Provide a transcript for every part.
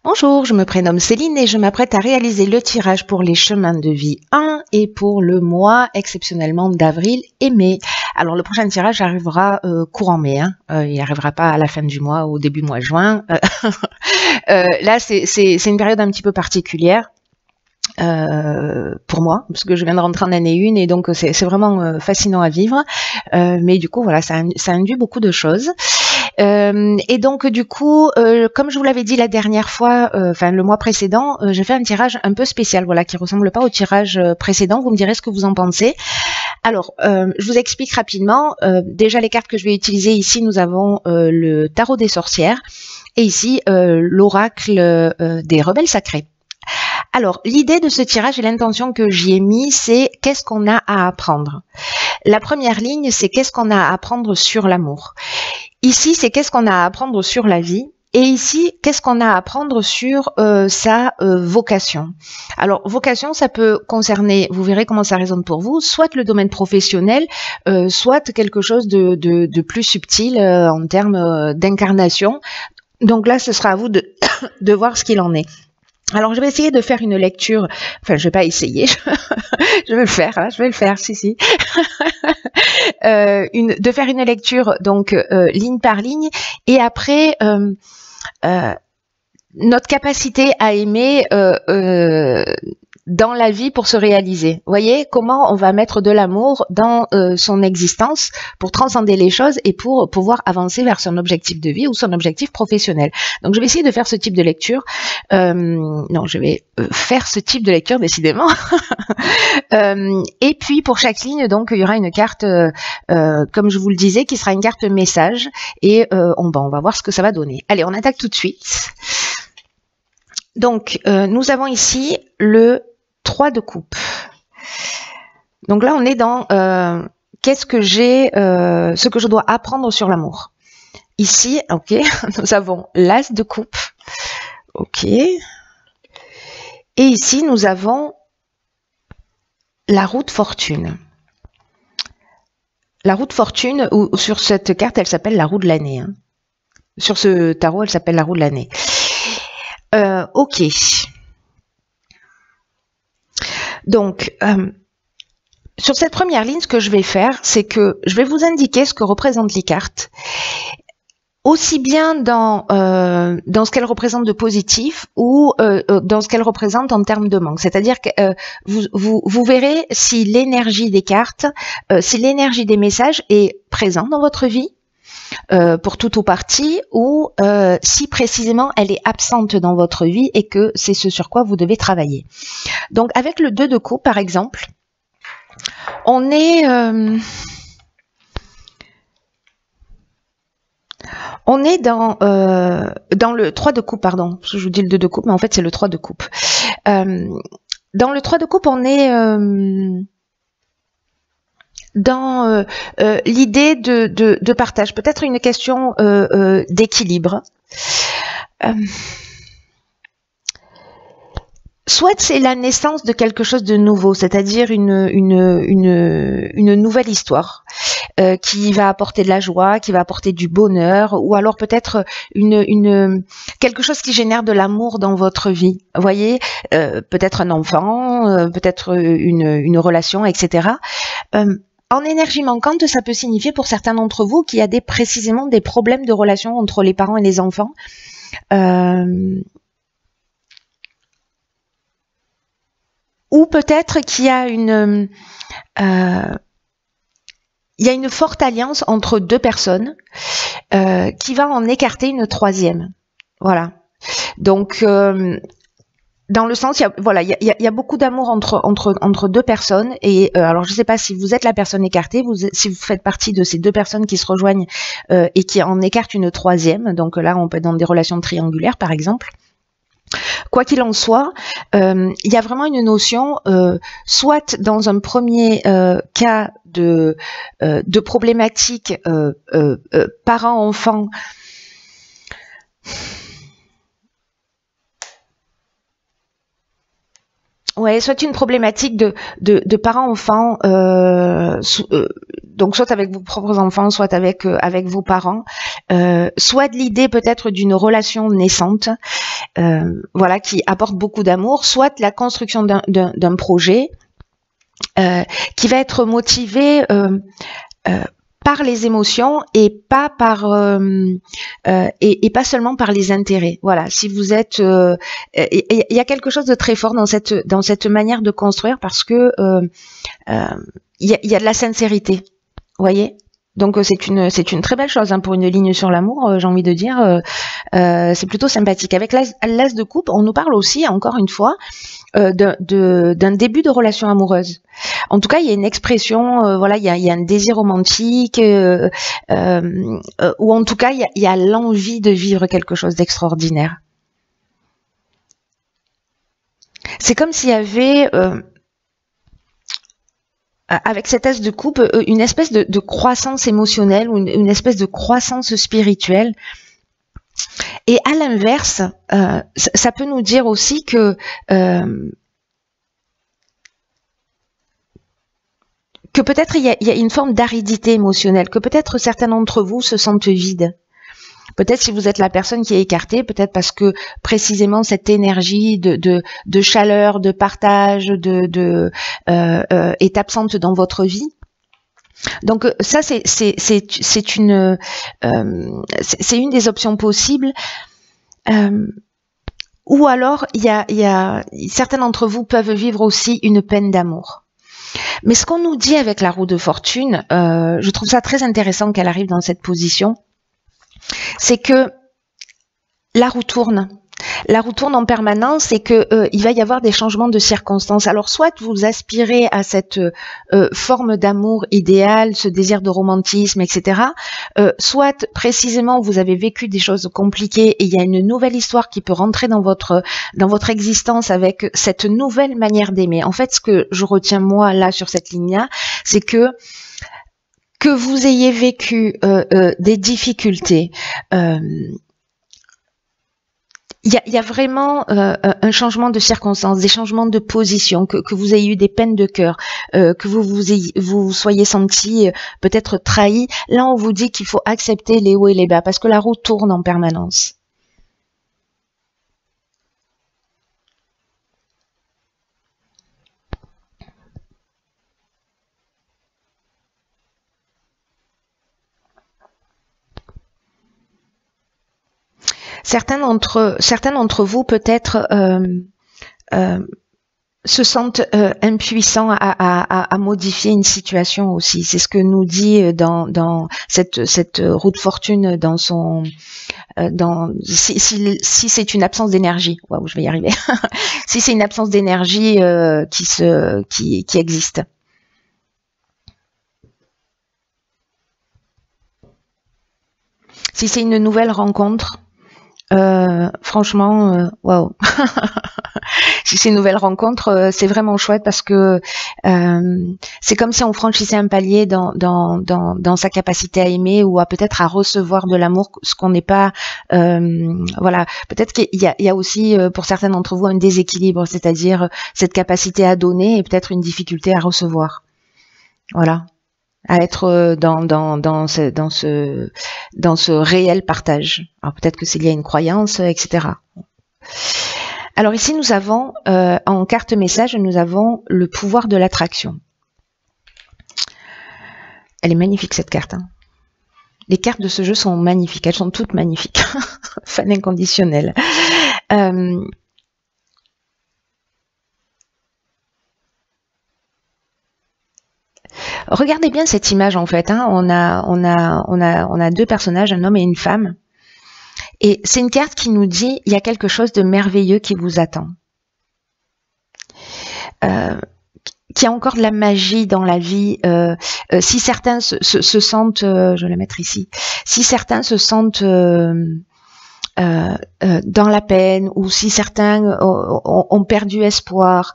Bonjour, je me prénomme Céline et je m'apprête à réaliser le tirage pour les chemins de vie 1 et pour le mois exceptionnellement d'avril et mai. Alors le prochain tirage arrivera courant mai, il n'arrivera pas à la fin du mois ou au début mois de juin. Là c'est une période un petit peu particulière. Pour moi, parce que je viens de rentrer en année 1 et donc c'est vraiment fascinant à vivre. Mais du coup, voilà, ça induit beaucoup de choses. Et donc du coup, comme je vous l'avais dit la dernière fois, enfin le mois précédent, j'ai fait un tirage un peu spécial, voilà, qui ressemble pas au tirage précédent. Vous me direz ce que vous en pensez. Alors, je vous explique rapidement. Déjà, les cartes que je vais utiliser ici, nous avons le tarot des sorcières et ici l'oracle des rebelles sacrés. Alors, l'idée de ce tirage et l'intention que j'y ai mis, c'est qu'est-ce qu'on a à apprendre. La première ligne, c'est qu'est-ce qu'on a à apprendre sur l'amour. Ici, c'est qu'est-ce qu'on a à apprendre sur la vie. Et ici, qu'est-ce qu'on a à apprendre sur sa vocation. Alors, vocation, ça peut concerner, vous verrez comment ça résonne pour vous, soit le domaine professionnel, soit quelque chose de plus subtil en termes d'incarnation. Donc là, ce sera à vous de voir ce qu'il en est. Alors, je vais essayer de faire une lecture, enfin, je vais pas essayer, je vais le faire, hein, je vais le faire, si. De faire une lecture, donc, ligne par ligne, et après, notre capacité à aimer dans la vie pour se réaliser. Vous voyez comment on va mettre de l'amour dans son existence pour transcender les choses et pour pouvoir avancer vers son objectif de vie ou son objectif professionnel. Donc je vais essayer de faire ce type de lecture. Non, je vais faire ce type de lecture décidément. Et puis pour chaque ligne, donc il y aura une carte, comme je vous le disais, qui sera une carte message et on va voir ce que ça va donner. Allez, on attaque tout de suite. Donc nous avons ici le 3 de coupe. Donc là, on est dans qu'est-ce que j'ai, ce que je dois apprendre sur l'amour. Ici, ok, nous avons l'as de coupe. Ok. Et ici, nous avons la roue de fortune. La roue de fortune, ou sur cette carte, elle s'appelle la roue de l'année. Hein. Sur ce tarot, elle s'appelle la roue de l'année. Ok. Donc, sur cette première ligne, ce que je vais faire, c'est que je vais vous indiquer ce que représentent les cartes, aussi bien dans ce qu'elles représentent de positif ou dans ce qu'elles représentent en termes de manque. C'est-à-dire que vous verrez si l'énergie des cartes, si l'énergie des messages est présente dans votre vie, pour tout ou partie, ou si précisément elle est absente dans votre vie et que c'est ce sur quoi vous devez travailler. Donc avec le 2 de coupe par exemple, on est dans le 3 de coupe, pardon, je vous dis le 2 de coupe, mais en fait c'est le 3 de coupe. Dans le 3 de coupe, on est dans l'idée de partage, peut-être une question d'équilibre. Soit c'est la naissance de quelque chose de nouveau, c'est-à-dire une nouvelle histoire qui va apporter de la joie, qui va apporter du bonheur, ou alors peut-être quelque chose qui génère de l'amour dans votre vie. Vous voyez, peut-être un enfant, peut-être une relation, etc. En énergie manquante, ça peut signifier pour certains d'entre vous qu'il y a précisément des problèmes de relation entre les parents et les enfants. Ou peut-être qu'il y a une forte alliance entre deux personnes qui va en écarter une troisième. Voilà. Donc dans le sens, il y a beaucoup d'amour entre deux personnes. Et alors, je ne sais pas si vous êtes la personne écartée, si vous faites partie de ces deux personnes qui se rejoignent et qui en écartent une troisième. Donc là, on peut être dans des relations triangulaires, par exemple. Quoi qu'il en soit, il y a vraiment une notion, soit dans un premier cas de problématique parent-enfant, Ouais, soit une problématique de parents-enfants, donc soit avec vos propres enfants, soit avec vos parents, soit de l'idée peut-être d'une relation naissante, voilà, qui apporte beaucoup d'amour, soit la construction d'un projet qui va être motivé par les émotions et pas et pas seulement par les intérêts. Voilà, si vous êtes, il y a quelque chose de très fort dans cette manière de construire parce que il y a de la sincérité. Vous voyez. Donc c'est une très belle chose hein, pour une ligne sur l'amour, j'ai envie de dire. C'est plutôt sympathique. Avec l'as de coupe, on nous parle aussi, encore une fois, d'un début de relation amoureuse. En tout cas, il y a une expression, voilà, il y a un désir romantique, ou en tout cas, il y a l'envie de vivre quelque chose d'extraordinaire. C'est comme s'il y avait avec cette as de coupe, une espèce de croissance émotionnelle ou une espèce de croissance spirituelle. Et à l'inverse, ça peut nous dire aussi que peut-être il y a une forme d'aridité émotionnelle, que peut-être certains d'entre vous se sentent vides. Peut-être si vous êtes la personne qui est écartée, peut-être parce que précisément cette énergie de chaleur, de partage, est absente dans votre vie. Donc ça c'est une des options possibles. Ou alors certains d'entre vous peuvent vivre aussi une peine d'amour. Mais ce qu'on nous dit avec la roue de fortune, je trouve ça très intéressant qu'elle arrive dans cette position. C'est que la roue tourne. La roue tourne en permanence et que il va y avoir des changements de circonstances. Alors soit vous aspirez à cette forme d'amour idéal, ce désir de romantisme, etc. Soit précisément vous avez vécu des choses compliquées et il y a une nouvelle histoire qui peut rentrer dans votre existence avec cette nouvelle manière d'aimer. En fait, ce que je retiens moi là sur cette ligne-là, c'est que vous ayez vécu des difficultés, il y a vraiment un changement de circonstances, des changements de position, que vous ayez eu des peines de cœur, que vous soyez senti peut-être trahi. Là, on vous dit qu'il faut accepter les hauts et les bas parce que la roue tourne en permanence. Certains d'entre vous peut-être se sentent impuissants à modifier une situation aussi. C'est ce que nous dit dans cette roue de fortune dans son si c'est une absence d'énergie. Waouh, je vais y arriver. Si c'est une absence d'énergie qui existe. Si c'est une nouvelle rencontre, franchement, waouh. Si c'est une nouvelle rencontre, c'est vraiment chouette parce que c'est comme si on franchissait un palier dans sa capacité à aimer ou à peut-être à recevoir de l'amour, ce qu'on n'est pas. Voilà, peut-être qu'il y a aussi pour certains d'entre vous un déséquilibre, c'est-à-dire cette capacité à donner et peut-être une difficulté à recevoir. Voilà. À être dans ce réel partage. Alors peut-être que c'est lié à une croyance, etc. Alors ici nous avons en carte message, nous avons le pouvoir de l'attraction. Elle est magnifique cette carte. Hein. Les cartes de ce jeu sont magnifiques, elles sont toutes magnifiques. Fan inconditionnel. Regardez bien cette image en fait. Hein. On a deux personnages, un homme et une femme. Et c'est une carte qui nous dit il y a quelque chose de merveilleux qui vous attend. Qu'il y a encore de la magie dans la vie. Si certains se sentent, je vais la mettre ici. Si certains se sentent dans la peine ou si certains ont perdu espoir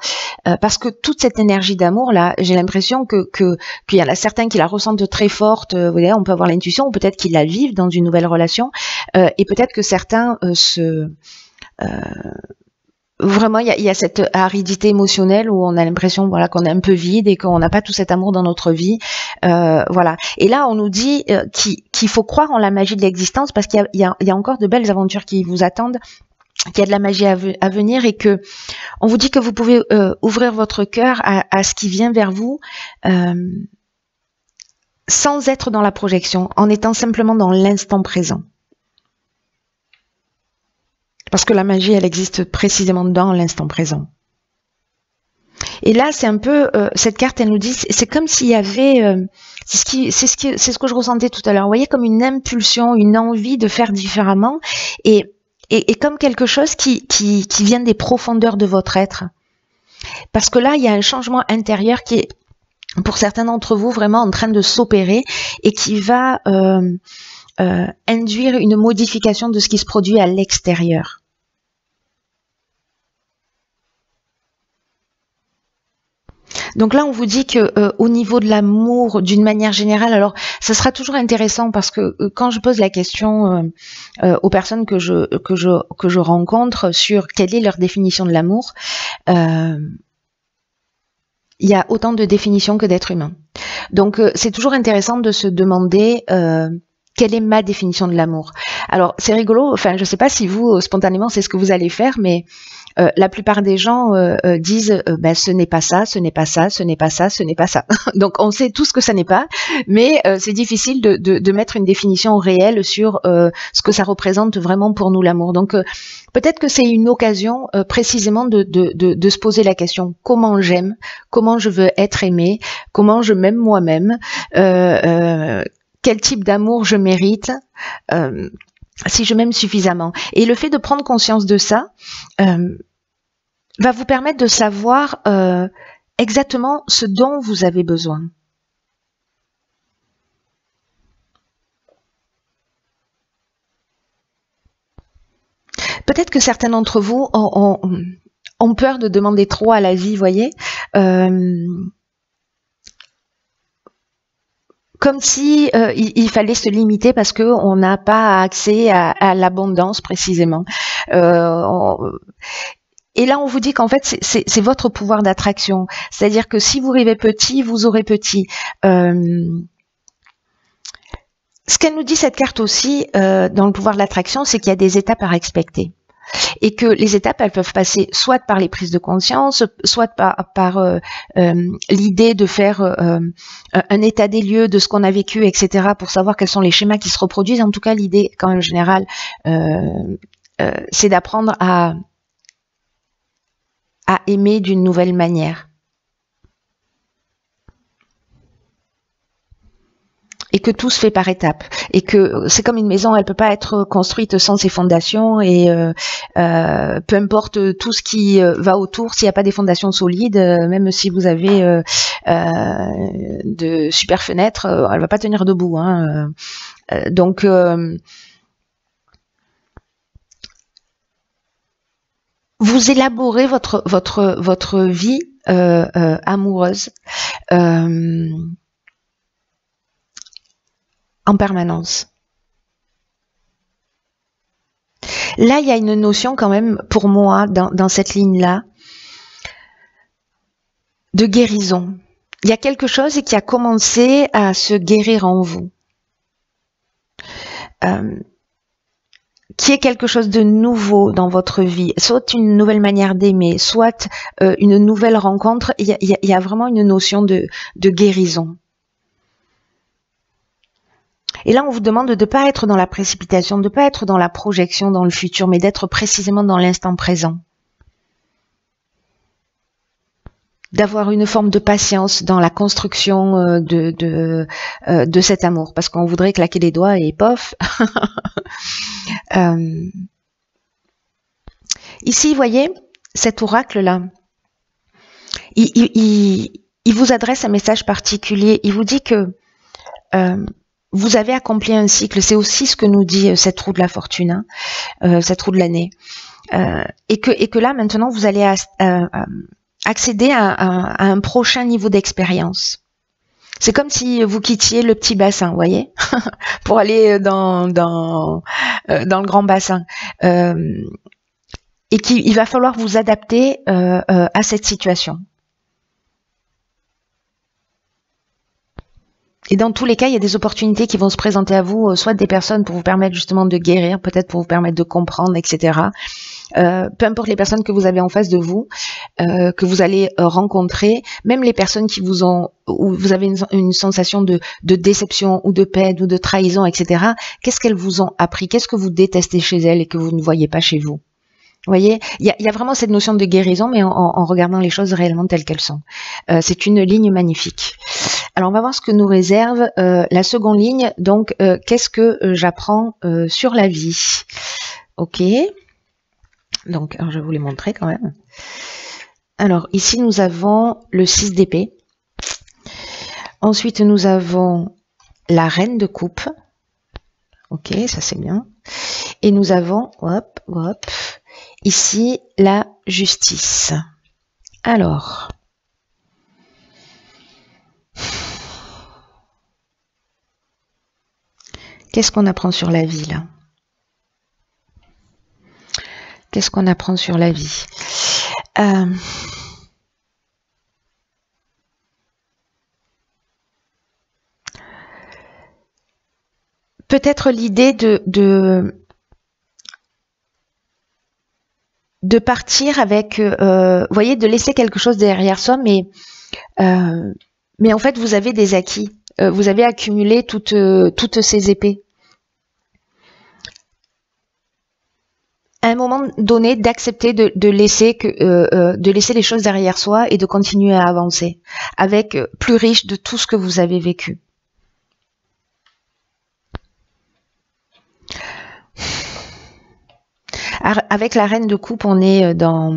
parce que toute cette énergie d'amour là, j'ai l'impression qu'il y en a certains qui la ressentent très forte, vous voyez, on peut avoir l'intuition ou peut-être qu'ils la vivent dans une nouvelle relation et peut-être que certains vraiment, il y a cette aridité émotionnelle où on a l'impression, voilà, qu'on est un peu vide et qu'on n'a pas tout cet amour dans notre vie, voilà. Et là, on nous dit qu'il faut croire en la magie de l'existence parce qu'il y a encore de belles aventures qui vous attendent, qu'il y a de la magie à venir et que on vous dit que vous pouvez ouvrir votre cœur à ce qui vient vers vous sans être dans la projection, en étant simplement dans l'instant présent. Parce que la magie, elle existe précisément dans l'instant présent. Et là, c'est un peu, cette carte, elle nous dit, c'est comme s'il y avait, c'est ce que je ressentais tout à l'heure. Vous voyez, comme une impulsion, une envie de faire différemment, et comme quelque chose qui vient des profondeurs de votre être. Parce que là, il y a un changement intérieur qui est, pour certains d'entre vous, vraiment en train de s'opérer et qui va induire une modification de ce qui se produit à l'extérieur. Donc là, on vous dit que au niveau de l'amour, d'une manière générale, alors ça sera toujours intéressant parce que quand je pose la question aux personnes que je rencontre sur quelle est leur définition de l'amour, il y a autant de définitions que d'êtres humains. Donc c'est toujours intéressant de se demander quelle est ma définition de l'amour. Alors c'est rigolo, enfin je sais pas si vous spontanément c'est ce que vous allez faire, mais la plupart des gens disent ben, ce n'est pas ça, ce n'est pas ça, ce n'est pas ça, ce n'est pas ça. Donc on sait tous que ça n'est pas, mais c'est difficile de mettre une définition réelle sur ce que ça représente vraiment pour nous l'amour. Donc peut-être que c'est une occasion précisément de se poser la question comment j'aime, comment je veux être aimé, comment je m'aime moi-même, quel type d'amour je mérite. Si je m'aime suffisamment. Et le fait de prendre conscience de ça va vous permettre de savoir exactement ce dont vous avez besoin. Peut-être que certains d'entre vous ont peur de demander trop à la vie, voyez. Comme si il fallait se limiter parce que on n'a pas accès à l'abondance précisément. Et là, on vous dit qu'en fait, c'est votre pouvoir d'attraction. C'est-à-dire que si vous rêvez petit, vous aurez petit. Ce qu'elle nous dit, cette carte aussi, dans le pouvoir de l'attraction, c'est qu'il y a des étapes à respecter. Et que les étapes, elles peuvent passer soit par les prises de conscience, soit par l'idée de faire un état des lieux de ce qu'on a vécu, etc., pour savoir quels sont les schémas qui se reproduisent. En tout cas, l'idée, quand même générale, c'est d'apprendre à aimer d'une nouvelle manière. Et que tout se fait par étapes, et que c'est comme une maison, elle peut pas être construite sans ses fondations, et peu importe tout ce qui va autour, s'il n'y a pas des fondations solides, même si vous avez de super fenêtres, elle va pas tenir debout. Hein. Donc vous élaborez votre vie amoureuse en permanence. Là, il y a une notion quand même, pour moi, dans cette ligne-là, de guérison. Il y a quelque chose qui a commencé à se guérir en vous. Qui est quelque chose de nouveau dans votre vie, soit une nouvelle manière d'aimer, soit une nouvelle rencontre. Il y a vraiment une notion de guérison. Et là, on vous demande de ne pas être dans la précipitation, de ne pas être dans la projection dans le futur, mais d'être précisément dans l'instant présent. D'avoir une forme de patience dans la construction de cet amour, parce qu'on voudrait claquer les doigts et pof. Ici, vous voyez, cet oracle-là, il vous adresse un message particulier. Il vous dit que vous avez accompli un cycle. C'est aussi ce que nous dit cette roue de la fortune, hein, cette roue de l'année. Et que là, maintenant, vous allez accéder à un prochain niveau d'expérience. C'est comme si vous quittiez le petit bassin, vous voyez, pour aller dans le grand bassin. et qu'il va falloir vous adapter à cette situation. Et dans tous les cas, il y a des opportunités qui vont se présenter à vous, soit des personnes pour vous permettre justement de guérir, peut-être pour vous permettre de comprendre, etc. Peu importe les personnes que vous avez en face de vous, que vous allez rencontrer, même les personnes qui vous ont, où vous avez une sensation de déception ou de peine ou de trahison, etc. Qu'est-ce qu'elles vous ont appris? Qu'est-ce que vous détestez chez elles et que vous ne voyez pas chez vous? Vous voyez, il y a vraiment cette notion de guérison, mais en regardant les choses réellement telles qu'elles sont. C'est une ligne magnifique. Alors, on va voir ce que nous réserve la seconde ligne. Donc, qu'est-ce que j'apprends sur la vie? Ok. Donc, alors, je vais vous les montrer quand même. Alors, ici, nous avons le 6 d'épée. Ensuite, nous avons la reine de coupe. Ok, ça c'est bien. Et nous avons, hop, hop, ici, la justice. Alors, qu'est-ce qu'on apprend sur la vie, là? Qu'est-ce qu'on apprend sur la vie? Peut-être l'idée de partir avec, vous voyez, de laisser quelque chose derrière soi, mais en fait, vous avez des acquis. Vous avez accumulé toutes ces épées. À un moment donné, d'accepter de laisser les choses derrière soi et de continuer à avancer, avec plus riche de tout ce que vous avez vécu. Avec la reine de coupe, on est dans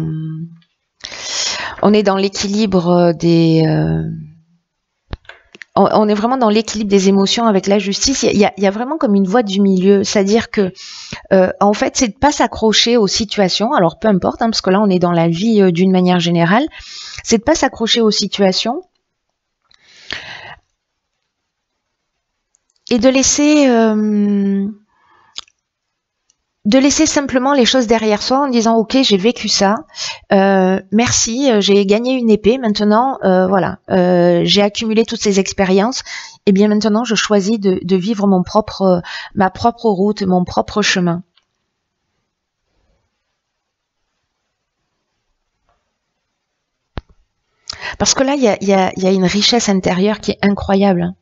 l'équilibre des... on est vraiment dans l'équilibre des émotions avec la justice. Il y a vraiment comme une voie du milieu, c'est-à-dire que en fait, c'est de pas s'accrocher aux situations. Alors peu importe, hein, parce que là, on est dans la vie d'une manière générale. C'est de pas s'accrocher aux situations et de laisser simplement les choses derrière soi en disant ok, j'ai vécu ça, merci, j'ai gagné une épée, maintenant voilà, j'ai accumulé toutes ces expériences, et bien maintenant je choisis de vivre ma propre route, mon propre chemin. Parce que là, il y a une richesse intérieure qui est incroyable.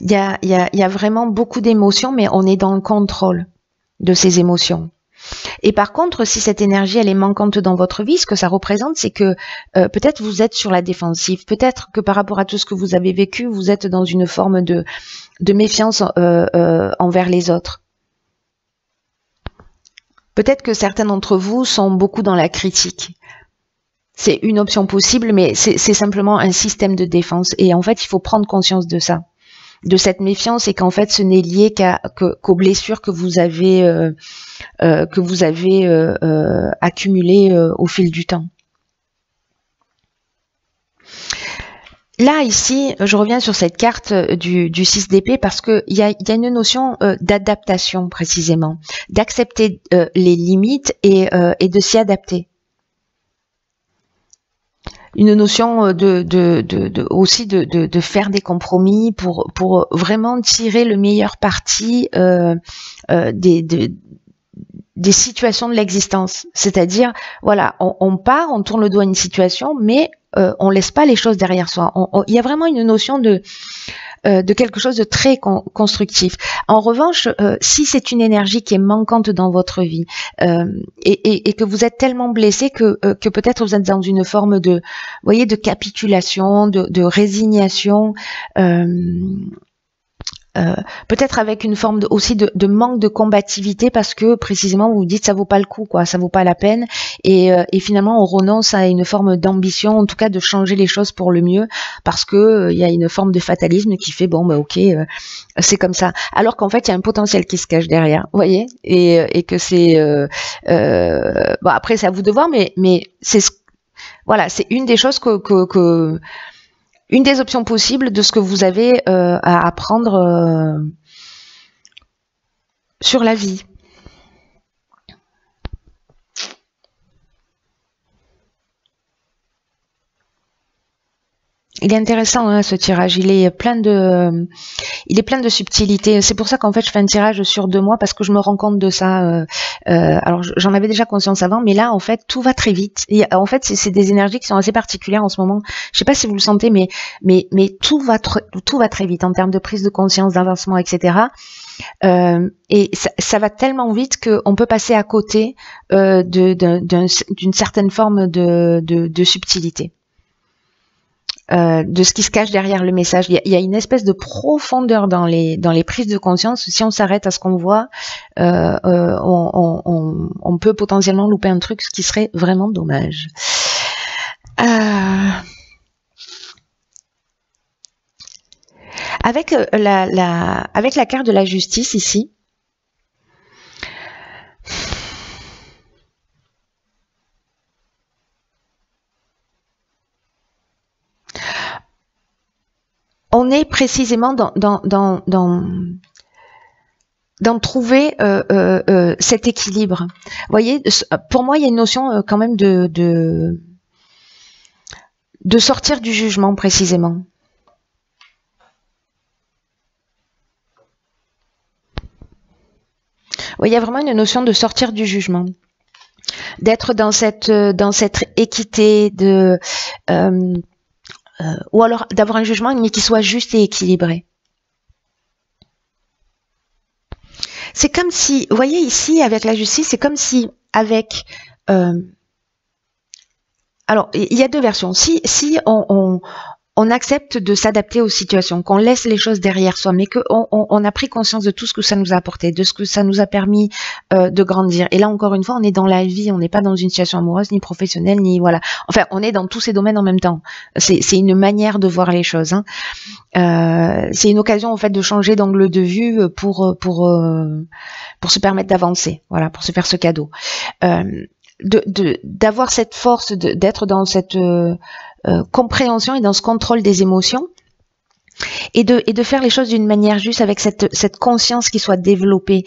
Il y a vraiment beaucoup d'émotions, mais on est dans le contrôle de ces émotions. Et par contre, si cette énergie elle est manquante dans votre vie, ce que ça représente, c'est que peut-être vous êtes sur la défensive, peut-être que par rapport à tout ce que vous avez vécu, vous êtes dans une forme de méfiance envers les autres. Peut-être que certains d'entre vous sont beaucoup dans la critique. C'est une option possible, mais c'est simplement un système de défense. Et en fait, il faut prendre conscience de ça, de cette méfiance, et qu'en fait, ce n'est lié qu'aux blessures que vous avez accumulées au fil du temps. Là, ici, je reviens sur cette carte du 6 d'épée parce qu'il y a une notion d'adaptation précisément, d'accepter les limites et de s'y adapter. Une notion aussi de faire des compromis pour vraiment tirer le meilleur parti des situations de l'existence. C'est-à-dire, voilà, on part, on tourne le dos à une situation, mais on laisse pas les choses derrière soi. Il y a vraiment une notion de quelque chose de très constructif. En revanche, si c'est une énergie qui est manquante dans votre vie et que vous êtes tellement blessé que peut-être vous êtes dans une forme de, vous voyez, de capitulation, de résignation, peut-être avec une forme aussi de manque de combativité parce que précisément vous vous dites ça vaut pas le coup, quoi, ça vaut pas la peine, et finalement on renonce à une forme d'ambition, en tout cas de changer les choses pour le mieux, parce que il y a une forme de fatalisme qui fait bon bah ok, c'est comme ça, alors qu'en fait il y a un potentiel qui se cache derrière, vous voyez, et que c'est bon, après c'est à vous de voir, mais c'est voilà, c'est une des choses une des options possibles de ce que vous avez à apprendre sur la vie. Il est intéressant hein, ce tirage, il est plein de subtilités. C'est pour ça qu'en fait je fais un tirage sur 2 mois parce que je me rends compte de ça. Alors j'en avais déjà conscience avant, mais là en fait tout va très vite. Et, en fait c'est des énergies qui sont assez particulières en ce moment. Je sais pas si vous le sentez, mais tout va très vite en termes de prise de conscience, d'avancement, etc. Et ça va tellement vite qu'on peut passer à côté d'une certaine forme de subtilité. De ce qui se cache derrière le message. Il y a une espèce de profondeur dans les prises de conscience. Si on s'arrête à ce qu'on voit, on peut potentiellement louper un truc, ce qui serait vraiment dommage. Avec la carte de la justice ici, on est précisément d'en trouver cet équilibre. Vous voyez, pour moi, il y a une notion quand même de sortir du jugement précisément. Oui, il y a vraiment une notion de sortir du jugement, d'être dans cette équité, ou alors d'avoir un jugement mais qui soit juste et équilibré. C'est comme si, vous voyez ici avec la justice, c'est comme si avec alors il y a 2 versions. Si on accepte de s'adapter aux situations, qu'on laisse les choses derrière soi, mais qu'on a pris conscience de tout ce que ça nous a apporté, de ce que ça nous a permis de grandir. Et là, encore une fois, on est dans la vie, on n'est pas dans une situation amoureuse, ni professionnelle, ni voilà. Enfin, on est dans tous ces domaines en même temps. C'est une manière de voir les choses. Hein. C'est une occasion, en fait, de changer d'angle de vue pour se permettre d'avancer. Voilà, pour se faire ce cadeau. D'avoir cette force, d'être dans cette compréhension et dans ce contrôle des émotions et de faire les choses d'une manière juste avec cette conscience qui soit développée.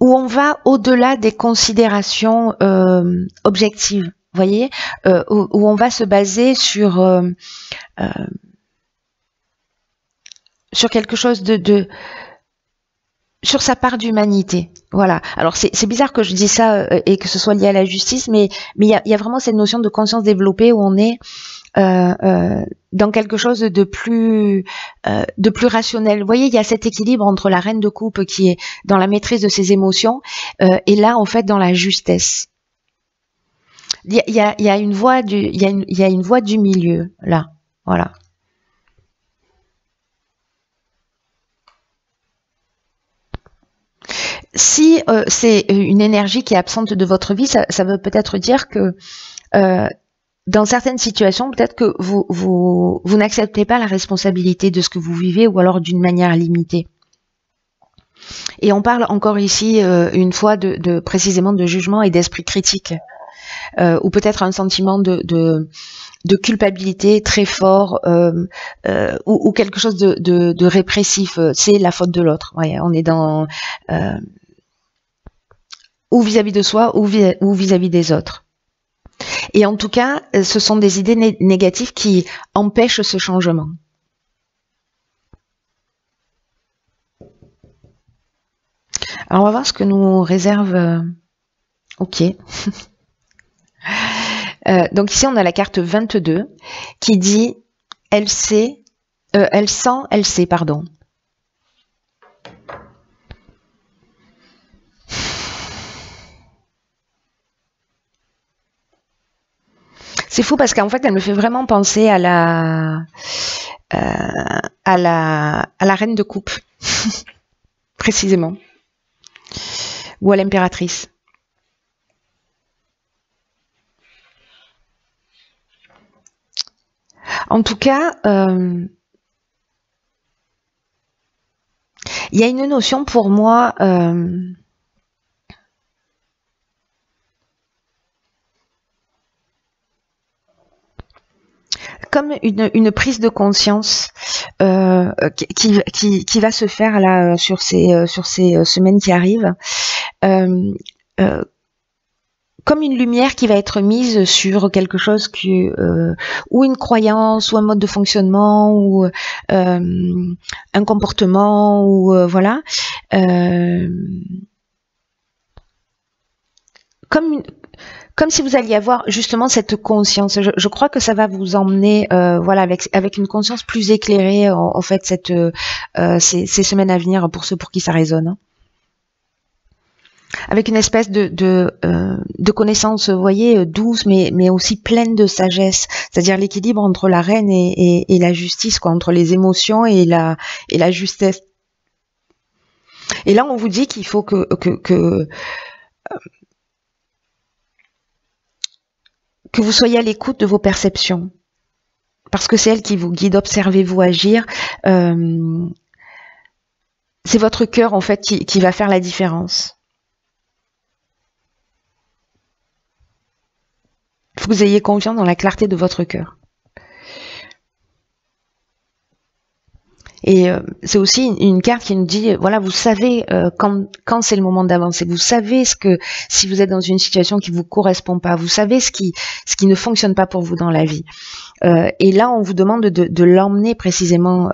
Où on va au-delà des considérations objectives, vous voyez, où on va se baser sur quelque chose sur sa part d'humanité. Voilà. Alors c'est bizarre que je dise ça et que ce soit lié à la justice, mais il y a vraiment cette notion de conscience développée où on est dans quelque chose de plus rationnel. Vous voyez, il y a cet équilibre entre la reine de coupe qui est dans la maîtrise de ses émotions et là en fait dans la justesse. Il y a une voie du milieu là. Voilà. Si c'est une énergie qui est absente de votre vie, ça veut peut-être dire que dans certaines situations, peut-être que vous n'acceptez pas la responsabilité de ce que vous vivez ou alors d'une manière limitée. Et on parle encore ici une fois précisément de jugement et d'esprit critique, ou peut-être un sentiment de culpabilité très fort, ou quelque chose de répressif. C'est la faute de l'autre. Ouais, on est dans ou vis-à-vis de soi ou vis-à-vis des autres. Et en tout cas, ce sont des idées négatives qui empêchent ce changement. Alors on va voir ce que nous réserve. Ok. Donc ici on a la carte 22 qui dit elle sait, elle sent, elle sait, pardon. C'est fou parce qu'en fait elle me fait vraiment penser à la reine de coupe précisément, ou à l'impératrice. En tout cas, il y a une notion pour moi comme une prise de conscience qui va se faire là sur ces semaines qui arrivent, comme une lumière qui va être mise sur quelque chose ou une croyance, ou un mode de fonctionnement, ou un comportement, ou voilà, comme si vous alliez avoir justement cette conscience. Je crois que ça va vous emmener, voilà, avec une conscience plus éclairée en fait ces semaines à venir pour ceux pour qui ça résonne. Avec une espèce de connaissance, vous voyez, douce, mais aussi pleine de sagesse, c'est-à-dire l'équilibre entre la reine et la justice, quoi, entre les émotions et la justesse. Et là, on vous dit qu'il faut que vous soyez à l'écoute de vos perceptions, parce que c'est elles qui vous guident. Observez-vous agir. C'est votre cœur, en fait, qui va faire la différence. Il faut que vous ayez confiance dans la clarté de votre cœur. Et c'est aussi une carte qui nous dit, voilà, vous savez quand c'est le moment d'avancer, vous savez si vous êtes dans une situation qui vous correspond pas, vous savez ce qui ne fonctionne pas pour vous dans la vie. Et là, on vous demande de l'emmener précisément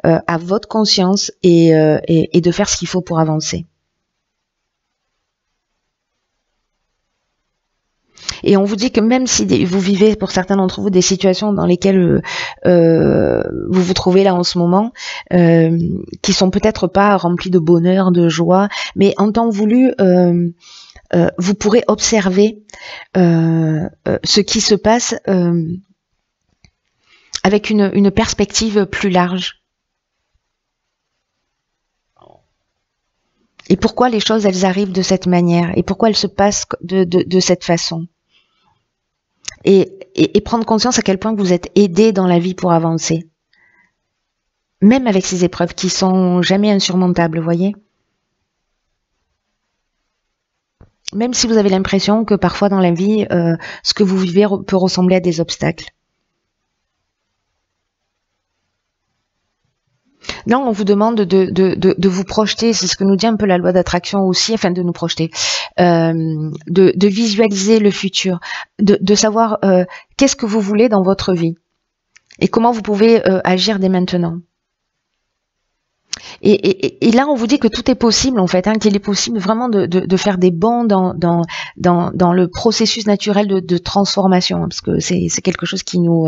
à votre conscience et de faire ce qu'il faut pour avancer. Et on vous dit que même si vous vivez, pour certains d'entre vous, des situations dans lesquelles vous vous trouvez là en ce moment, qui sont peut-être pas remplies de bonheur, de joie, mais en temps voulu, vous pourrez observer ce qui se passe avec une perspective plus large. Et pourquoi les choses, elles arrivent de cette manière, et pourquoi elles se passent de cette façon. Et prendre conscience à quel point vous êtes aidé dans la vie pour avancer. Même avec ces épreuves qui sont jamais insurmontables, vous voyez. Même si vous avez l'impression que parfois dans la vie, ce que vous vivez peut ressembler à des obstacles. Là, on vous demande de vous projeter, c'est ce que nous dit un peu la loi d'attraction aussi, afin de nous projeter, de visualiser le futur, de savoir qu'est-ce que vous voulez dans votre vie et comment vous pouvez agir dès maintenant. Et là, on vous dit que tout est possible en fait, hein, qu'il est possible vraiment de faire des bonds dans le processus naturel de transformation, hein, parce que c'est quelque chose qui nous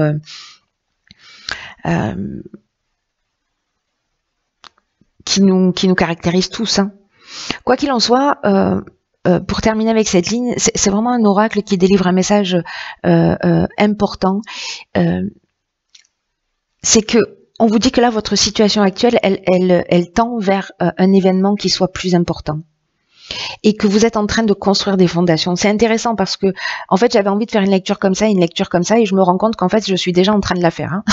caractérise tous. Hein. Quoi qu'il en soit, pour terminer avec cette ligne, c'est vraiment un oracle qui délivre un message important. C'est que on vous dit que là, votre situation actuelle, elle tend vers un événement qui soit plus important. Et que vous êtes en train de construire des fondations. C'est intéressant parce que, en fait, j'avais envie de faire une lecture comme ça, et je me rends compte qu'en fait, je suis déjà en train de la faire. Hein.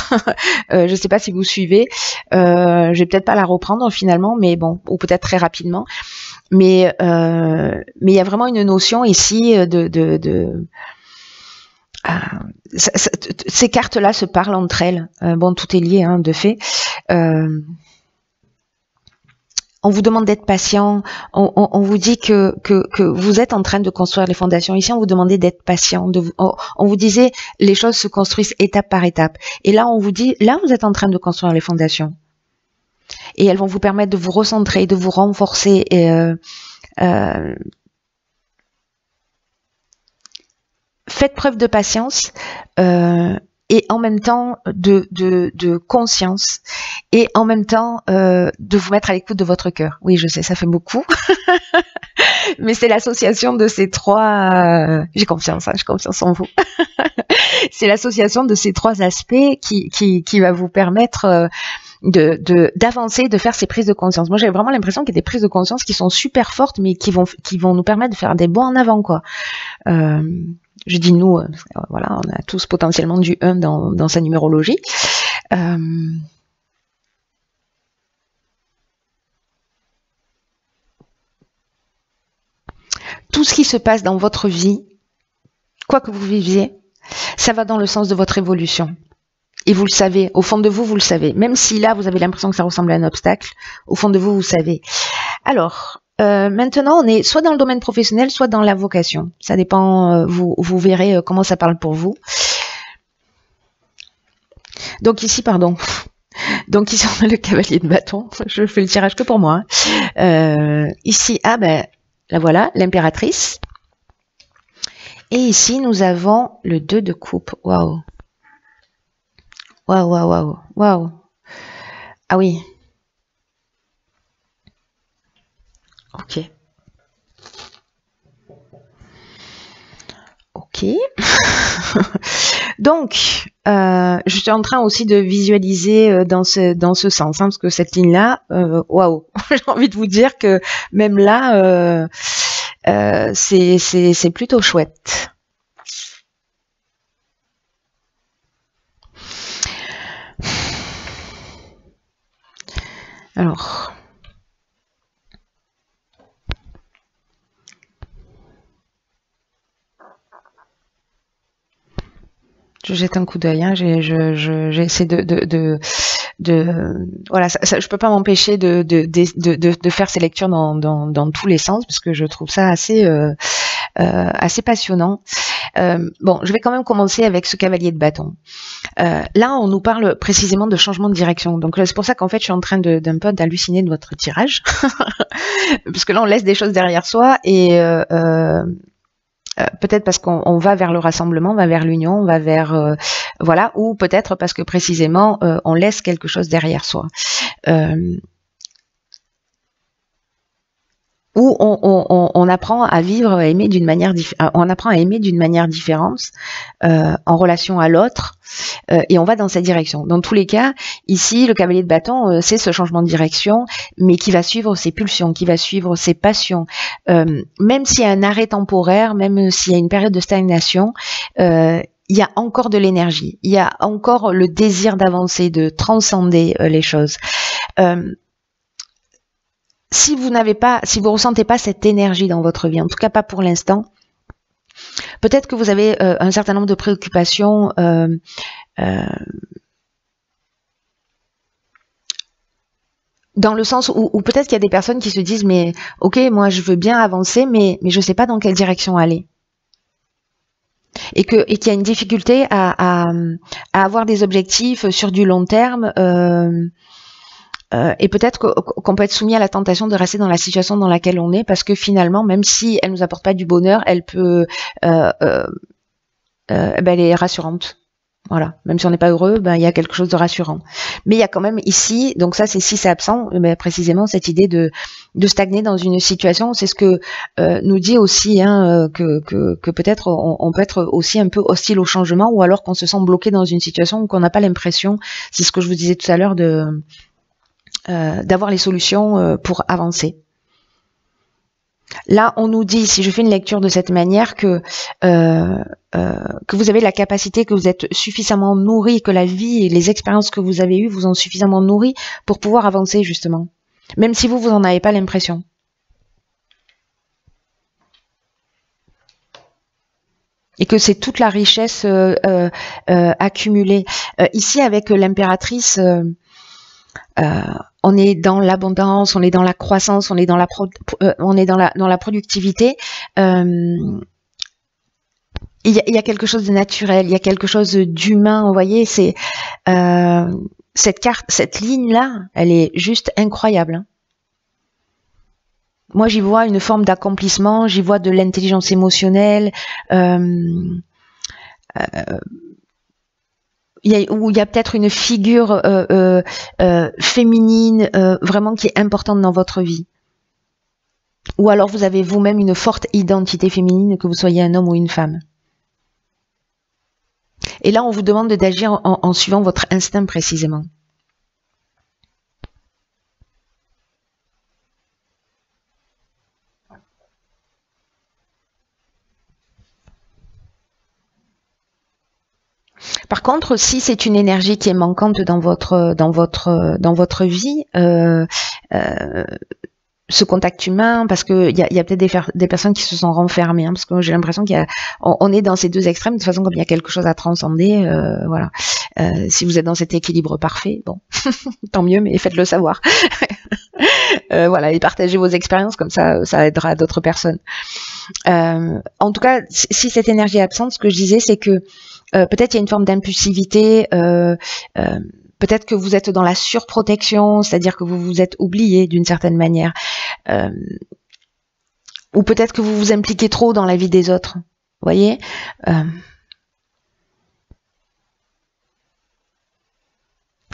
Je sais pas si vous suivez. Je vais peut-être pas la reprendre finalement, mais bon, ou peut-être très rapidement. Mais il y a vraiment une notion ici ces cartes-là se parlent entre elles. Bon, tout est lié, hein, de fait. On vous demande d'être patient, on vous dit que vous êtes en train de construire les fondations. Ici, on vous demandait d'être patient. On vous disait, les choses se construisent étape par étape. Et là, on vous dit, là, vous êtes en train de construire les fondations. Et elles vont vous permettre de vous recentrer, de vous renforcer. Faites preuve de patience. Et en même temps de conscience, et en même temps de vous mettre à l'écoute de votre cœur. Oui, je sais, ça fait beaucoup, mais c'est l'association de ces trois... j'ai confiance en vous. C'est l'association de ces trois aspects qui va vous permettre d'avancer, de faire ces prises de conscience. Moi, j'ai vraiment l'impression qu'il y a des prises de conscience qui sont super fortes, mais qui vont nous permettre de faire des bons en avant, quoi. Je dis nous, voilà, on a tous potentiellement du 1 dans sa numérologie. Tout ce qui se passe dans votre vie, quoi que vous viviez, ça va dans le sens de votre évolution. Et vous le savez, au fond de vous, vous le savez. Même si là, vous avez l'impression que ça ressemble à un obstacle, au fond de vous, vous savez. Alors, maintenant, on est soit dans le domaine professionnel, soit dans la vocation. Ça dépend, vous verrez comment ça parle pour vous. Donc ici, pardon. Donc ici, on a le cavalier de bâton. Je fais le tirage que pour moi. Ici, ah ben, la voilà, l'impératrice. Et ici, nous avons le 2 de coupe. Waouh. Waouh, waouh, waouh, waouh. Ah oui. Ok. Ok. Donc, je suis en train aussi de visualiser dans ce sens, hein, parce que cette ligne-là, waouh, j'ai envie de vous dire que même là, c'est plutôt chouette. Alors, je jette un coup d'œil, hein, j'essaie voilà, je peux pas m'empêcher de faire ces lectures dans tous les sens, parce que je trouve ça assez passionnant. Bon, je vais quand même commencer avec ce cavalier de bâton. Là, on nous parle précisément de changement de direction. Donc c'est pour ça qu'en fait, je suis en train d'un peu d'halluciner de votre tirage. Parce que là, on laisse des choses derrière soi et peut-être parce qu'on va vers le rassemblement, on va vers l'union, on va vers voilà, ou peut-être parce que précisément on laisse quelque chose derrière soi. Où on apprend à vivre, à aimer d'une manière on apprend à aimer d'une manière différente en relation à l'autre, et on va dans cette direction. Dans tous les cas, ici, le cavalier de bâton, c'est ce changement de direction, mais qui va suivre ses pulsions, qui va suivre ses passions. Même s'il y a un arrêt temporaire, même s'il y a une période de stagnation, il y a encore de l'énergie, il y a encore le désir d'avancer, de transcender les choses. Si vous ressentez pas cette énergie dans votre vie, en tout cas pas pour l'instant, peut-être que vous avez un certain nombre de préoccupations dans le sens où peut-être qu'il y a des personnes qui se disent mais ok, moi je veux bien avancer, mais je sais pas dans quelle direction aller. Et qu'il y a une difficulté à avoir des objectifs sur du long terme. Et peut-être qu'on peut être soumis à la tentation de rester dans la situation dans laquelle on est, parce que finalement, même si elle nous apporte pas du bonheur, elle peut, elle est rassurante. Voilà. Même si on n'est pas heureux, il y a quelque chose de rassurant. Mais il y a quand même ici, donc ça c'est si c'est absent, précisément cette idée de stagner dans une situation. C'est ce que nous dit aussi, hein, que peut-être on peut être aussi un peu hostile au changement, ou alors qu'on se sent bloqué dans une situation où qu'on n'a pas l'impression, c'est ce que je vous disais tout à l'heure, d'avoir les solutions pour avancer. Là, on nous dit, si je fais une lecture de cette manière, que vous avez la capacité, que vous êtes suffisamment nourri, que la vie et les expériences que vous avez eues vous ont suffisamment nourri pour pouvoir avancer, justement. Même si vous n'en avez pas l'impression. Et que c'est toute la richesse accumulée. Ici, avec l'impératrice, on est dans l'abondance, on est dans la croissance, on est dans la productivité. Il y a quelque chose de naturel, il y a quelque chose d'humain. Vous voyez, c'est cette ligne là, elle est juste incroyable. Hein. Moi, j'y vois une forme d'accomplissement, j'y vois de l'intelligence émotionnelle. Où il y a peut-être une figure féminine vraiment qui est importante dans votre vie. Ou alors vous avez vous-même une forte identité féminine, que vous soyez un homme ou une femme. Et là, on vous demande d'agir en suivant votre instinct précisément. Par contre, si c'est une énergie qui est manquante dans votre vie, ce contact humain, parce que il y a peut-être des personnes qui se sont renfermées, hein, parce que j'ai l'impression on est dans ces deux extrêmes. De toute façon, comme il y a quelque chose à transcender, voilà. Si vous êtes dans cet équilibre parfait, bon, tant mieux, mais faites-le savoir. Voilà, et partagez vos expériences, comme ça aidera d'autres personnes. En tout cas, si cette énergie est absente, ce que je disais, c'est que peut-être il y a une forme d'impulsivité. Peut-être que vous êtes dans la surprotection, c'est-à-dire que vous vous êtes oublié d'une certaine manière. Ou peut-être que vous vous impliquez trop dans la vie des autres. Vous voyez,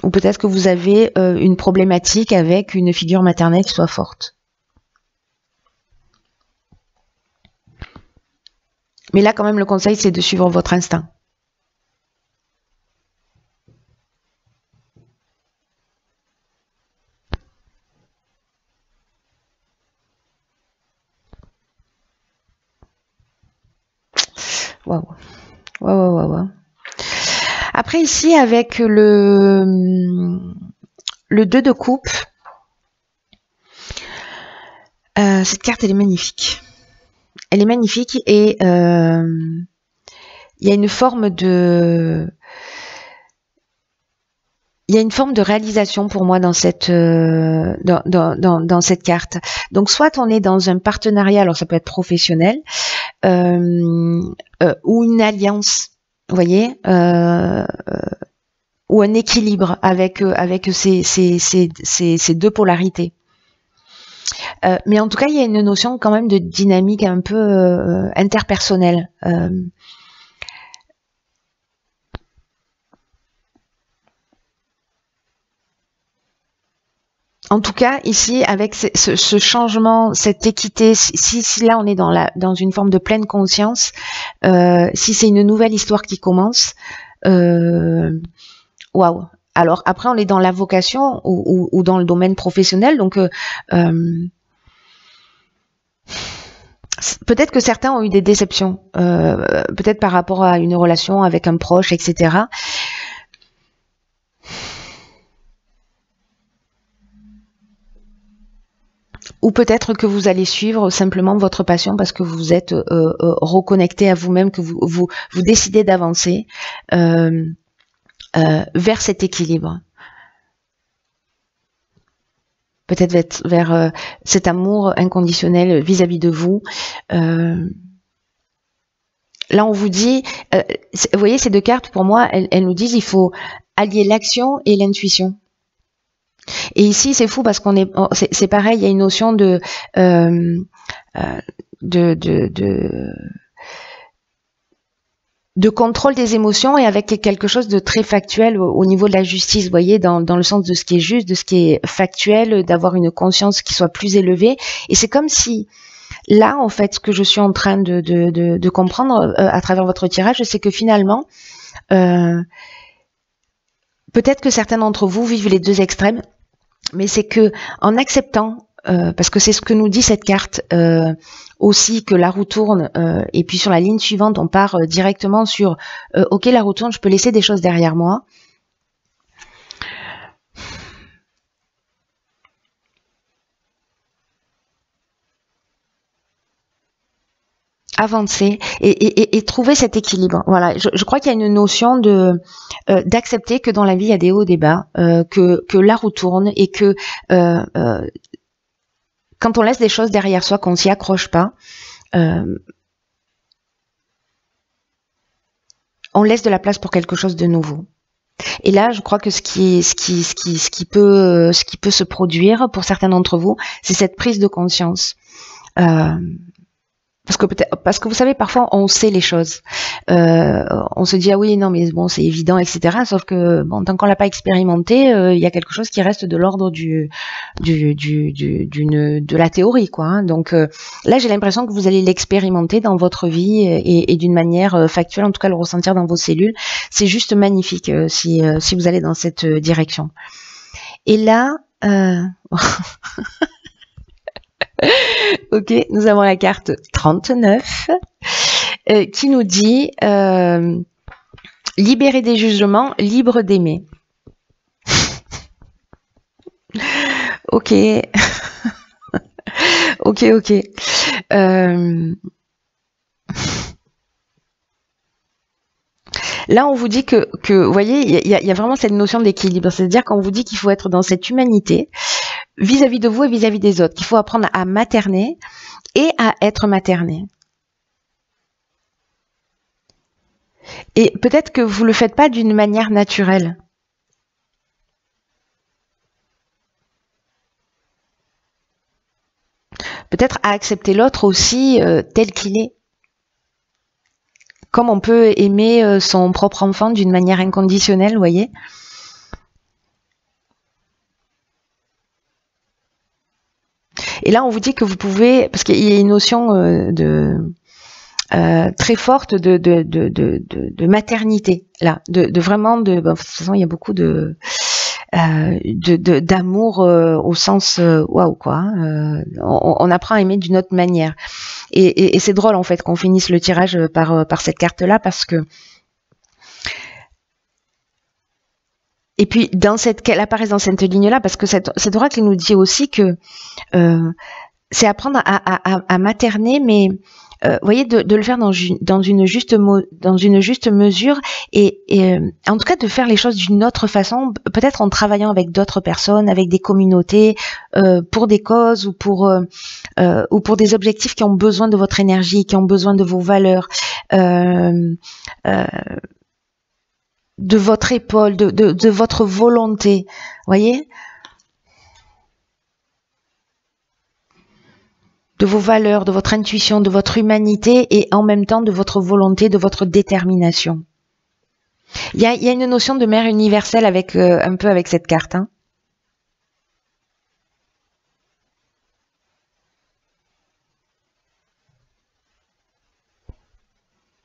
ou peut-être que vous avez une problématique avec une figure maternelle qui soit forte. Mais là, quand même, le conseil, c'est de suivre votre instinct. Waouh. Waouh. Après, ici, avec le 2 de coupe, cette carte, elle est magnifique. Elle est magnifique et il y a une forme de réalisation pour moi dans cette dans cette carte. Donc soit on est dans un partenariat, alors ça peut être professionnel, ou une alliance, vous voyez, ou un équilibre avec ces deux polarités. Mais en tout cas, il y a une notion quand même de dynamique un peu interpersonnelle. En tout cas, ici, avec ce changement, cette équité, si là on est dans une forme de pleine conscience, si c'est une nouvelle histoire qui commence, waouh. Alors après, on est dans la vocation ou dans le domaine professionnel, donc peut-être que certains ont eu des déceptions, peut-être par rapport à une relation avec un proche, etc. Ou peut-être que vous allez suivre simplement votre passion parce que vous êtes reconnecté à vous-même, que vous décidez d'avancer vers cet équilibre. Peut-être vers cet amour inconditionnel vis-à-vis de vous. Là, on vous dit, vous voyez, ces deux cartes, pour moi, elles nous disent il faut allier l'action et l'intuition. Et ici, c'est fou parce c'est pareil, il y a une notion de contrôle des émotions et avec quelque chose de très factuel au niveau de la justice, vous voyez, dans le sens de ce qui est juste, de ce qui est factuel, d'avoir une conscience qui soit plus élevée. Et c'est comme si, là, en fait, ce que je suis en train de comprendre à travers votre tirage, c'est que finalement, peut-être que certains d'entre vous vivent les deux extrêmes, mais c'est que en acceptant, parce que c'est ce que nous dit cette carte aussi, que la roue tourne, et puis sur la ligne suivante, on part directement sur ok, la roue tourne, je peux laisser des choses derrière moi. Avancer et trouver cet équilibre. Voilà, je crois qu'il y a une notion d'accepter que dans la vie il y a des hauts et des bas, que la roue tourne et que quand on laisse des choses derrière soi, qu'on s'y accroche pas, on laisse de la place pour quelque chose de nouveau. Et là, je crois que ce qui peut se produire pour certains d'entre vous, c'est cette prise de conscience. Parce que vous savez, parfois on sait les choses, on se dit ah oui non mais bon c'est évident, etc. Sauf que bon, tant qu'on l'a pas expérimenté, il y a quelque chose qui reste de l'ordre de la théorie, quoi, hein. Donc là j'ai l'impression que vous allez l'expérimenter dans votre vie et d'une manière factuelle, en tout cas le ressentir dans vos cellules. C'est juste magnifique si vous allez dans cette direction. Et là ok, nous avons la carte 39 qui nous dit libérer des jugements, libre d'aimer. Ok. Ok, ok. Euh, Là, on vous dit vous voyez, il y a vraiment cette notion d'équilibre. C'est-à-dire qu'on vous dit qu'il faut être dans cette humanité vis-à-vis de vous et vis-à-vis des autres, qu'il faut apprendre à materner et à être materné. Et peut-être que vous le faites pas d'une manière naturelle. Peut-être à accepter l'autre aussi tel qu'il est. Comme on peut aimer son propre enfant d'une manière inconditionnelle, vous voyez. Et là, on vous dit que vous pouvez, parce qu'il y a une notion très forte de maternité, là, de vraiment de toute façon, il y a beaucoup d'amour au sens waouh quoi. On apprend à aimer d'une autre manière. Et c'est drôle en fait qu'on finisse le tirage par cette carte-là parce que et puis qu'elle apparaisse dans cette ligne-là parce que cet oracle nous dit aussi que c'est apprendre à materner, mais vous voyez, de le faire dans une juste mesure et en tout cas de faire les choses d'une autre façon, peut-être en travaillant avec d'autres personnes, avec des communautés, pour des causes ou pour des objectifs qui ont besoin de votre énergie, qui ont besoin de vos valeurs, de votre épaule, de votre volonté, voyez, de vos valeurs, de votre intuition, de votre humanité et en même temps de votre volonté, de votre détermination. Il y a une notion de mère universelle avec un peu avec cette carte. Hein.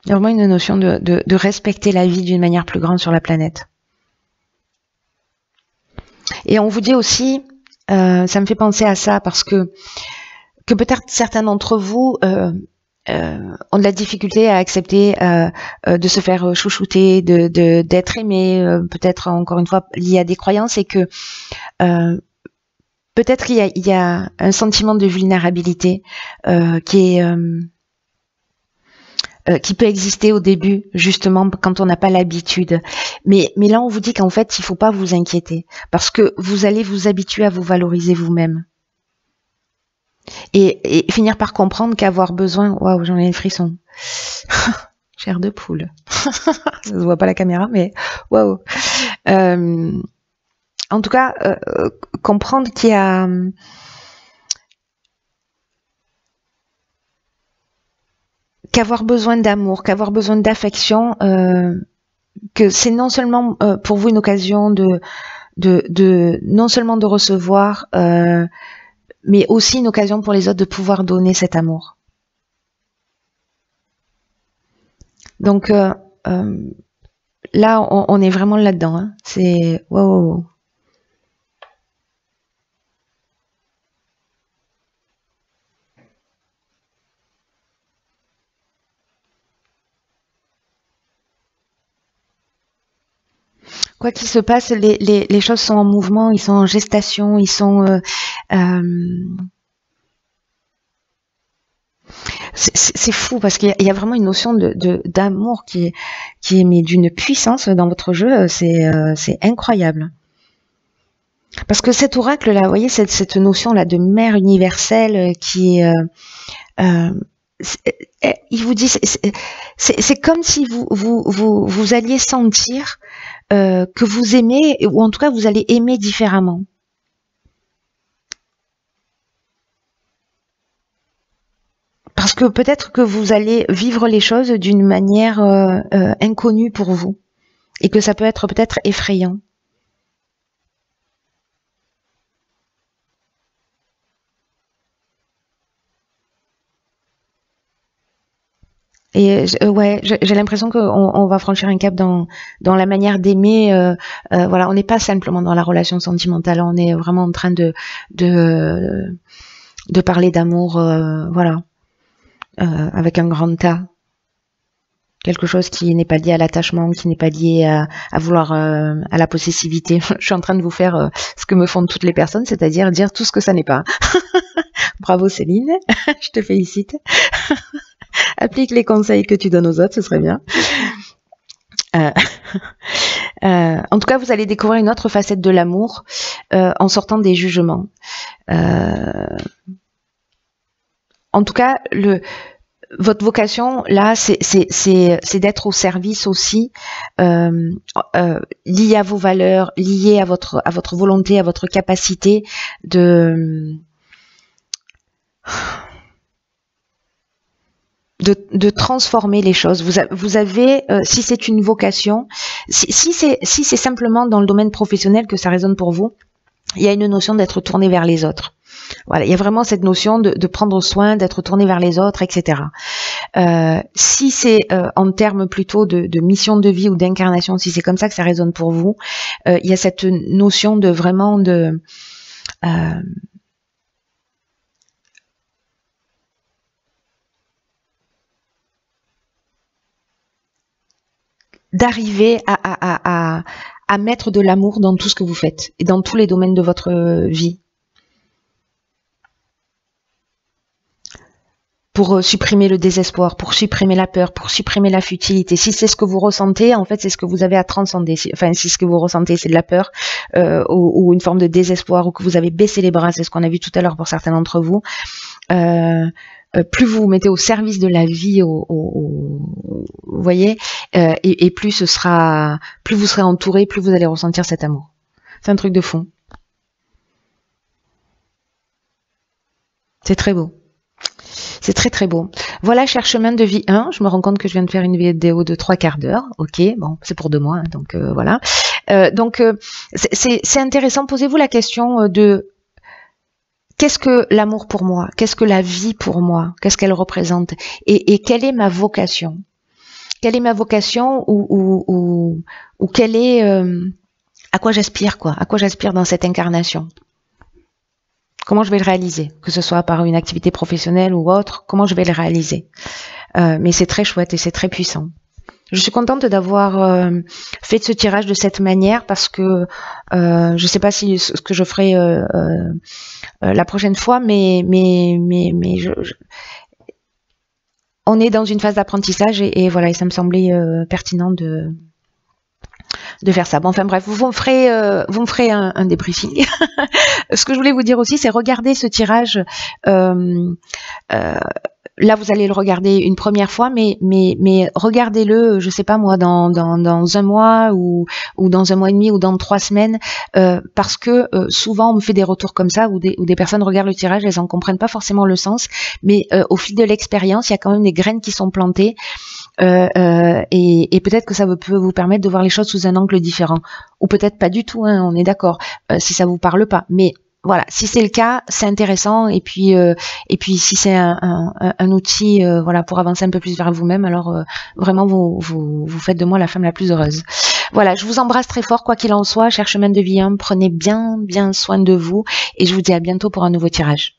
Il y a vraiment une notion de respecter la vie d'une manière plus grande sur la planète. Et on vous dit aussi, ça me fait penser à ça parce que peut-être certains d'entre vous ont de la difficulté à accepter de se faire chouchouter, d'être aimé, peut-être encore une fois lié à des croyances et que peut-être il y a un sentiment de vulnérabilité qui peut exister au début, justement, quand on n'a pas l'habitude. Mais là, on vous dit qu'en fait, il ne faut pas vous inquiéter, parce que vous allez vous habituer à vous valoriser vous-même. Et finir par comprendre qu'avoir besoin... Waouh, j'en ai le frisson. Chair de poule. Ça se voit pas la caméra, mais waouh. En tout cas, comprendre qu'il y a... qu'avoir besoin d'amour, qu'avoir besoin d'affection, que c'est non seulement pour vous une occasion non seulement de recevoir, mais aussi une occasion pour les autres de pouvoir donner cet amour. Donc là, on est vraiment là-dedans. Hein. C'est wow. Quoi qu'il se passe, les choses sont en mouvement, ils sont en gestation, ils sont... c'est fou parce qu'il y a vraiment une notion d'amour qui est mais d'une puissance dans votre jeu, c'est incroyable. Parce que cet oracle-là, vous voyez, cette notion-là de mère universelle qui est... il vous dit, c'est comme si vous alliez sentir que vous aimez, ou en tout cas vous allez aimer différemment. Parce que peut-être que vous allez vivre les choses d'une manière inconnue pour vous. Et que ça peut être peut-être effrayant. Et ouais, j'ai l'impression qu'on va franchir un cap dans la manière d'aimer. Voilà, on n'est pas simplement dans la relation sentimentale, on est vraiment en train de parler d'amour, voilà, avec un grand tas. quelque chose qui n'est pas lié à l'attachement, qui n'est pas lié à vouloir à la possessivité. Je suis en train de vous faire ce que me font toutes les personnes, c'est-à-dire dire tout ce que ça n'est pas. Bravo Céline, je te félicite. Applique les conseils que tu donnes aux autres, ce serait bien. En tout cas, vous allez découvrir une autre facette de l'amour en sortant des jugements. En tout cas, votre vocation, là, c'est d'être au service aussi, lié à vos valeurs, lié à votre volonté, à votre capacité de transformer les choses. Vous avez, si c'est une vocation, si c'est simplement dans le domaine professionnel que ça résonne pour vous, il y a une notion d'être tourné vers les autres. Voilà, il y a vraiment cette notion de prendre soin, d'être tourné vers les autres, etc. Si c'est en termes plutôt de mission de vie ou d'incarnation, si c'est comme ça que ça résonne pour vous, il y a cette notion de vraiment d'arriver à mettre de l'amour dans tout ce que vous faites et dans tous les domaines de votre vie. Pour supprimer le désespoir, pour supprimer la peur, pour supprimer la futilité. Si c'est ce que vous ressentez, en fait, c'est ce que vous avez à transcender. Enfin, si ce que vous ressentez, c'est de la peur ou une forme de désespoir, ou que vous avez baissé les bras, c'est ce qu'on a vu tout à l'heure pour certains d'entre vous, plus vous vous mettez au service de la vie, vous voyez, et plus vous serez entouré, plus vous allez ressentir cet amour. C'est un truc de fond. C'est très beau. C'est très très beau. Voilà, cher chemin de vie 1. Je me rends compte que je viens de faire une vidéo de 3/4 d'heure. Ok, bon, c'est pour 2 mois, hein, donc voilà. C'est intéressant. Posez-vous la question de qu'est-ce que l'amour pour moi? Qu'est-ce que la vie pour moi? Qu'est-ce qu'elle représente? Et quelle est ma vocation? Quelle est ma vocation ou quelle est à quoi j'aspire, quoi? À quoi j'aspire dans cette incarnation? Comment je vais le réaliser, que ce soit par une activité professionnelle ou autre, comment je vais le réaliser. Mais c'est très chouette et c'est très puissant. Je suis contente d'avoir fait ce tirage de cette manière parce que je ne sais pas si ce que je ferai la prochaine fois, mais on est dans une phase d'apprentissage et voilà, et ça me semblait pertinent de faire ça. Bon, enfin bref, vous me ferez un débriefing. Ce que je voulais vous dire aussi, c'est regarder ce tirage. Là, vous allez le regarder une première fois, mais regardez-le, je sais pas moi, dans 1 mois ou dans 1 mois et demi ou dans 3 semaines, parce que souvent on me fait des retours comme ça où des personnes regardent le tirage, elles en comprennent pas forcément le sens, mais au fil de l'expérience, il y a quand même des graines qui sont plantées. Et peut-être que ça peut vous permettre de voir les choses sous un angle différent, ou peut-être pas du tout, hein, on est d'accord, si ça vous parle pas, mais voilà, si c'est le cas, c'est intéressant, et puis si c'est un outil voilà, pour avancer un peu plus vers vous-même, alors vraiment vous faites de moi la femme la plus heureuse. Voilà, je vous embrasse très fort, quoi qu'il en soit, cher chemin de vie 1, prenez bien soin de vous, et je vous dis à bientôt pour un nouveau tirage.